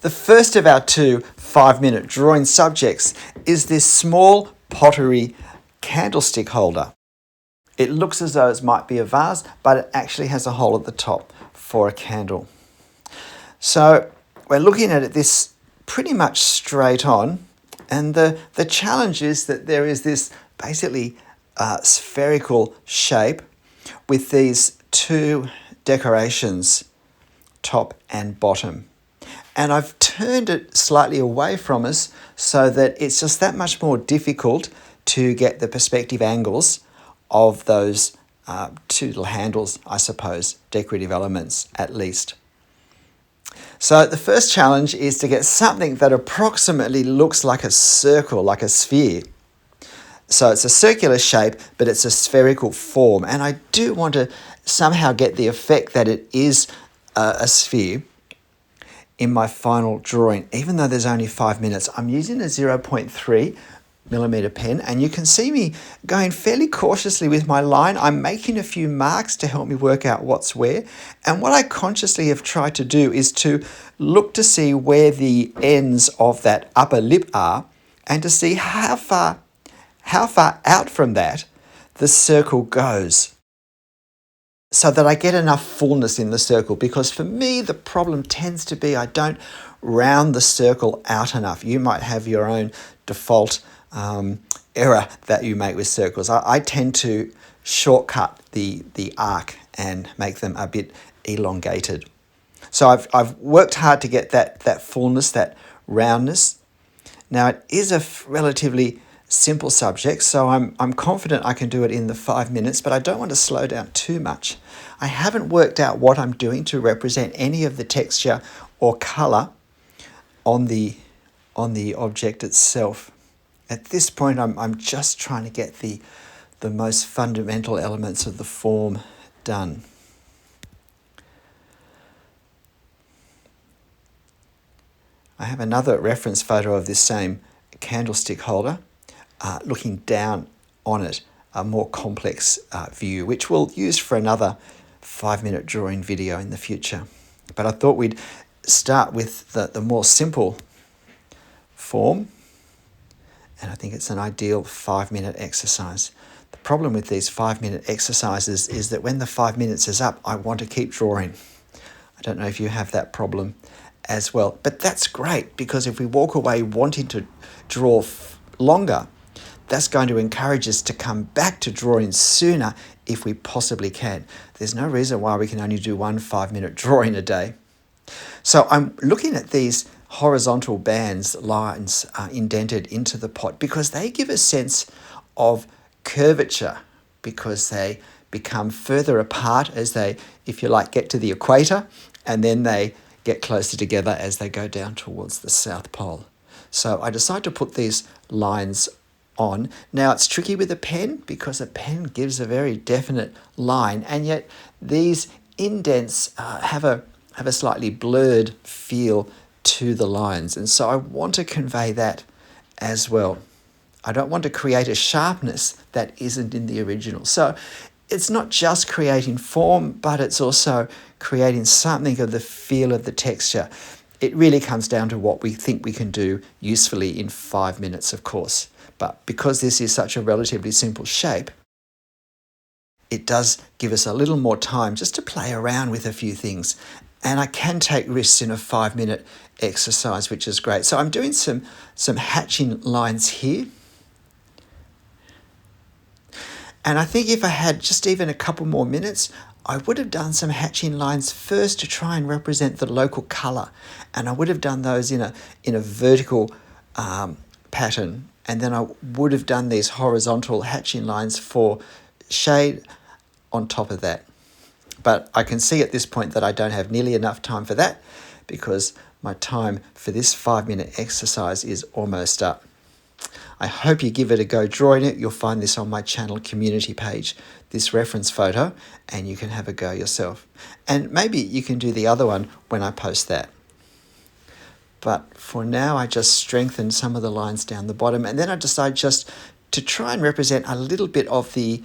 The first of our two 5-minute drawing subjects is this small pottery candlestick holder. It looks as though it might be a vase, but it actually has a hole at the top for a candle. So we're looking at it this pretty much straight on, and the challenge is that there is this basically spherical shape with these two decorations, top and bottom. And I've turned it slightly away from us so that it's just that much more difficult to get the perspective angles of those two little handles, I suppose, decorative elements at least. So the first challenge is to get something that approximately looks like a circle, like a sphere. So it's a circular shape, but it's a spherical form. And I do want to somehow get the effect that it is a sphere in my final drawing. Even though there's only 5 minutes, I'm using a 0.3 millimeter pen, and you can see me going fairly cautiously with my line. I'm making a few marks to help me work out what's where, and what I consciously have tried to do is to look to see where the ends of that upper lip are, and to see how far out from that the circle goes, so that I get enough fullness in the circle. Because for me, the problem tends to be I don't round the circle out enough. You might have your own default error that you make with circles. I tend to shortcut the arc and make them a bit elongated. So I've worked hard to get that fullness, that roundness. Now it is a relatively simple subject, so I'm confident I can do it in the 5 minutes, but I don't want to slow down too much. I haven't worked out what I'm doing to represent any of the texture or colour on the object itself. At this point, I'm just trying to get the most fundamental elements of the form done. I have another reference photo of this same candlestick holder, looking down on it, a more complex view, which we'll use for another 5-minute drawing video in the future. But I thought we'd start with the more simple form, and I think it's an ideal 5-minute exercise. The problem with these 5-minute exercises is that when the 5 minutes is up, I want to keep drawing. I don't know if you have that problem as well, but that's great, because if we walk away wanting to draw longer, that's going to encourage us to come back to drawing sooner if we possibly can. There's no reason why we can only do one 5-minute drawing a day. So I'm looking at these horizontal bands, lines indented into the pot, because they give a sense of curvature, because they become further apart as they, if you like, get to the equator, and then they get closer together as they go down towards the South Pole. So I decided to put these lines on. Now it's tricky with a pen, because a pen gives a very definite line, and yet these indents have a slightly blurred feel to the lines, and so I want to convey that as well. I don't want to create a sharpness that isn't in the original. So it's not just creating form, but it's also creating something of the feel of the texture. It really comes down to what we think we can do usefully in 5 minutes, of course. But because this is such a relatively simple shape, it does give us a little more time just to play around with a few things. And I can take risks in a 5-minute exercise, which is great. So I'm doing some hatching lines here. And I think if I had just even a couple more minutes, I would have done some hatching lines first to try and represent the local colour. And I would have done those in a vertical pattern. And then I would have done these horizontal hatching lines for shade on top of that. But I can see at this point that I don't have nearly enough time for that, because my time for this 5-minute exercise is almost up. I hope you give it a go drawing it. You'll find this on my channel community page, this reference photo, and you can have a go yourself. And maybe you can do the other one when I post that. But for now, I just strengthened some of the lines down the bottom, and then I decided just to try and represent a little bit of the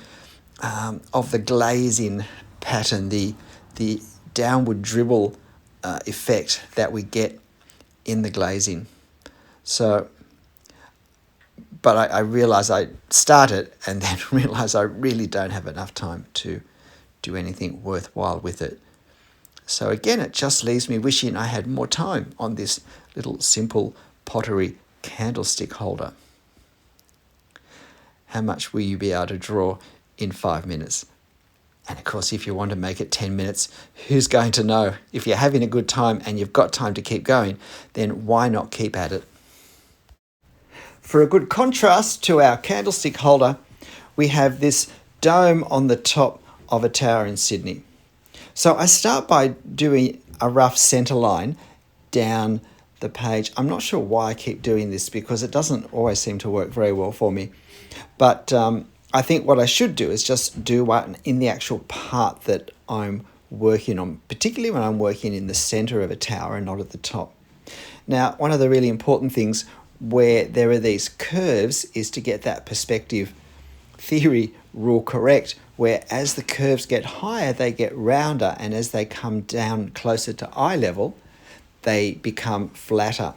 glazing pattern, the downward dribble effect that we get in the glazing. So, but I realised I started and then realised I really don't have enough time to do anything worthwhile with it. So again, it just leaves me wishing I had more time on this little simple pottery candlestick holder. How much will you be able to draw in 5 minutes? And of course, if you want to make it 10 minutes, who's going to know? If you're having a good time and you've got time to keep going, then why not keep at it? For a good contrast to our candlestick holder, we have this dome on the top of a tower in Sydney. So I start by doing a rough centre line down the page. I'm not sure why I keep doing this because it doesn't always seem to work very well for me. But I think what I should do is just do one in the actual part that I'm working on, particularly when I'm working in the centre of a tower and not at the top. Now, one of the really important things where there are these curves is to get that perspective theory rule correct, where as the curves get higher, they get rounder, and as they come down closer to eye level, they become flatter.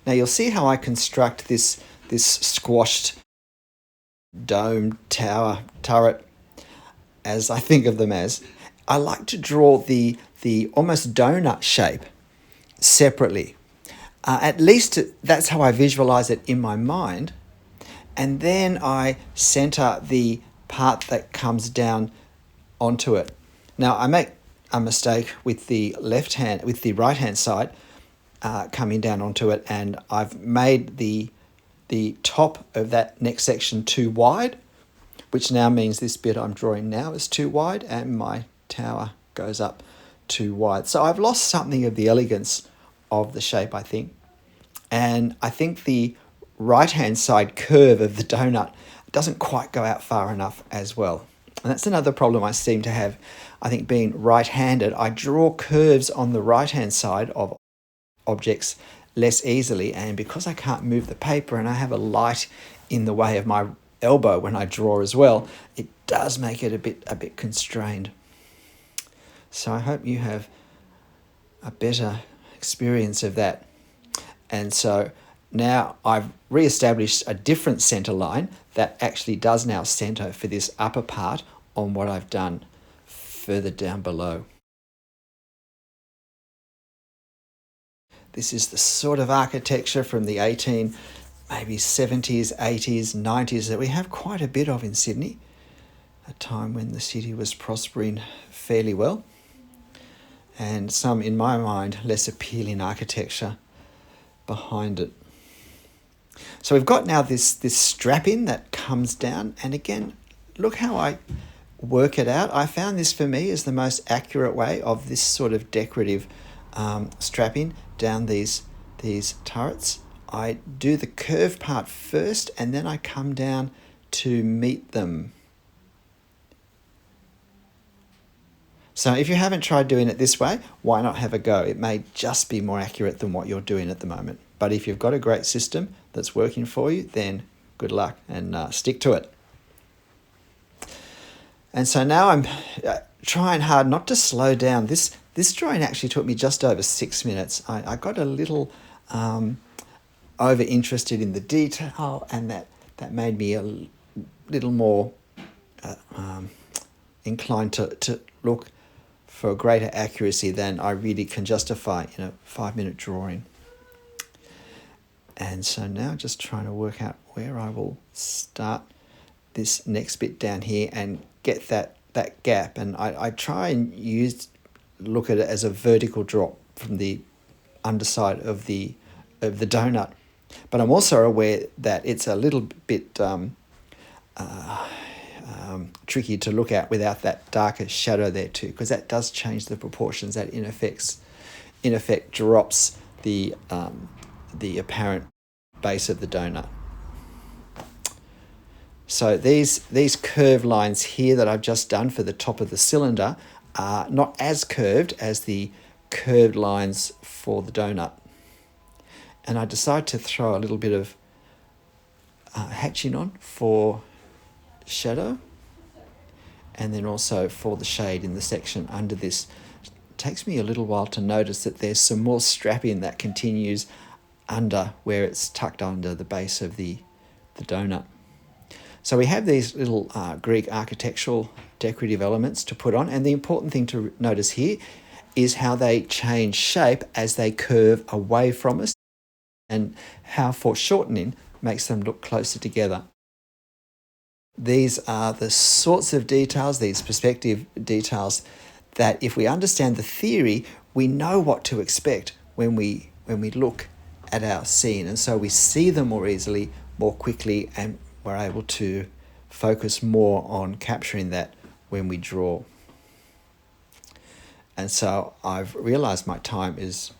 Now you'll see how I construct this squashed dome tower turret, as I think of them as. I like to draw the almost donut shape separately. At least that's how I visualize it in my mind. And then I center the part that comes down onto it. Now I make a mistake with the right hand side coming down onto it, and I've made the top of that next section too wide, which now means this bit I'm drawing now is too wide and my tower goes up too wide. So I've lost something of the elegance of the shape, I think. And I think the right-hand side curve of the donut doesn't quite go out far enough as well. And that's another problem I seem to have. I think being right-handed, I draw curves on the right-hand side of objects less easily, and because I can't move the paper and I have a light in the way of my elbow when I draw as well, it does make it a bit constrained. So I hope you have a better experience of that. And so now I've re-established a different center line that actually does now center for this upper part on what I've done further down below. This is the sort of architecture from the maybe 70s, 80s, 90s that we have quite a bit of in Sydney, a time when the city was prospering fairly well, and some, in my mind, less appealing architecture behind it. So we've got now this strap-in that comes down, and again, look how I work it out. I found this for me is the most accurate way of this sort of decorative strap-in down these turrets. I do the curve part first and then I come down to meet them. So if you haven't tried doing it this way, why not have a go? It may just be more accurate than what you're doing at the moment. But if you've got a great system that's working for you, then good luck and stick to it. And so now I'm trying hard not to slow down. This drawing actually took me just over 6 minutes. I got a little over interested in the detail, and that made me a little more inclined to look for greater accuracy than I really can justify in a 5-minute drawing. And so now just trying to work out where I will start this next bit down here and get that gap. And I try and look at it as a vertical drop from the underside of the donut. But I'm also aware that it's a little bit tricky to look at without that darker shadow there too, because that does change the proportions. That in effect drops the apparent base of the donut. So these curved lines here that I've just done for the top of the cylinder are not as curved as the curved lines for the donut. And I decided to throw a little bit of hatching on for shadow, and then also for the shade in the section under this takes me a little while to notice that there's some more strapping that continues under where it's tucked under the base of the donut. So we have these little Greek architectural decorative elements to put on, and the important thing to notice here is how they change shape as they curve away from us, and how foreshortening makes them look closer together. These are the sorts of details, these perspective details, that if we understand the theory, we know what to expect when we look at our scene, and so we see them more easily, more quickly, and we're able to focus more on capturing that when we draw. And so I've realized my time is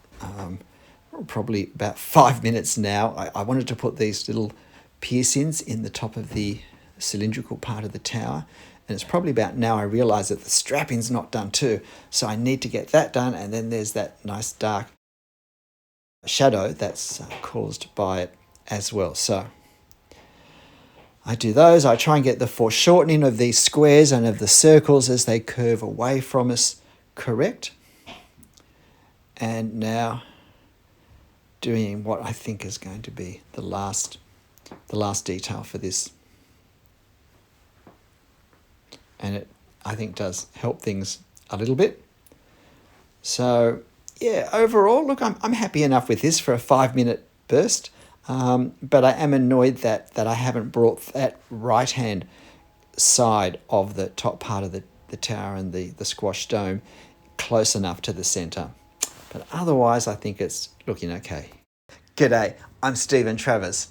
probably about 5 minutes now. I wanted to put these little piercings in the top of the cylindrical part of the tower, and it's probably about now I realize that the strapping's not done too, so I need to get that done. And then there's that nice dark shadow that's caused by it as well. So I do those. I try and get the foreshortening of these squares and of the circles as they curve away from us correct. And now doing what I think is going to be the last detail for this. And it, I think, does help things a little bit. So yeah, overall, look, I'm happy enough with this for a 5-minute burst. But I am annoyed that I haven't brought that right-hand side of the top part of the tower and the squash dome close enough to the centre. But otherwise, I think it's looking okay. G'day, I'm Stephen Travers.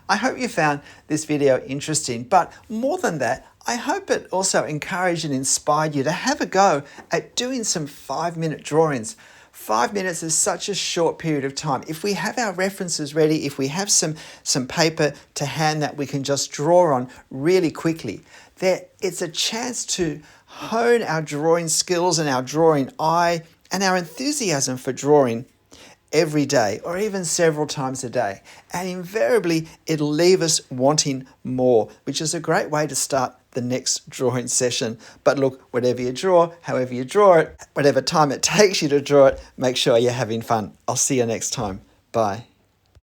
I hope you found this video interesting, but more than that, I hope it also encouraged and inspired you to have a go at doing some 5-minute drawings. 5 minutes is such a short period of time. If we have our references ready, if we have some paper to hand that we can just draw on really quickly, it's a chance to hone our drawing skills and our drawing eye and our enthusiasm for drawing every day, or even several times a day. And invariably, it'll leave us wanting more, which is a great way to start the next drawing session. But look, whatever you draw, however you draw it, whatever time it takes you to draw it, make sure you're having fun. I'll see you next time. Bye.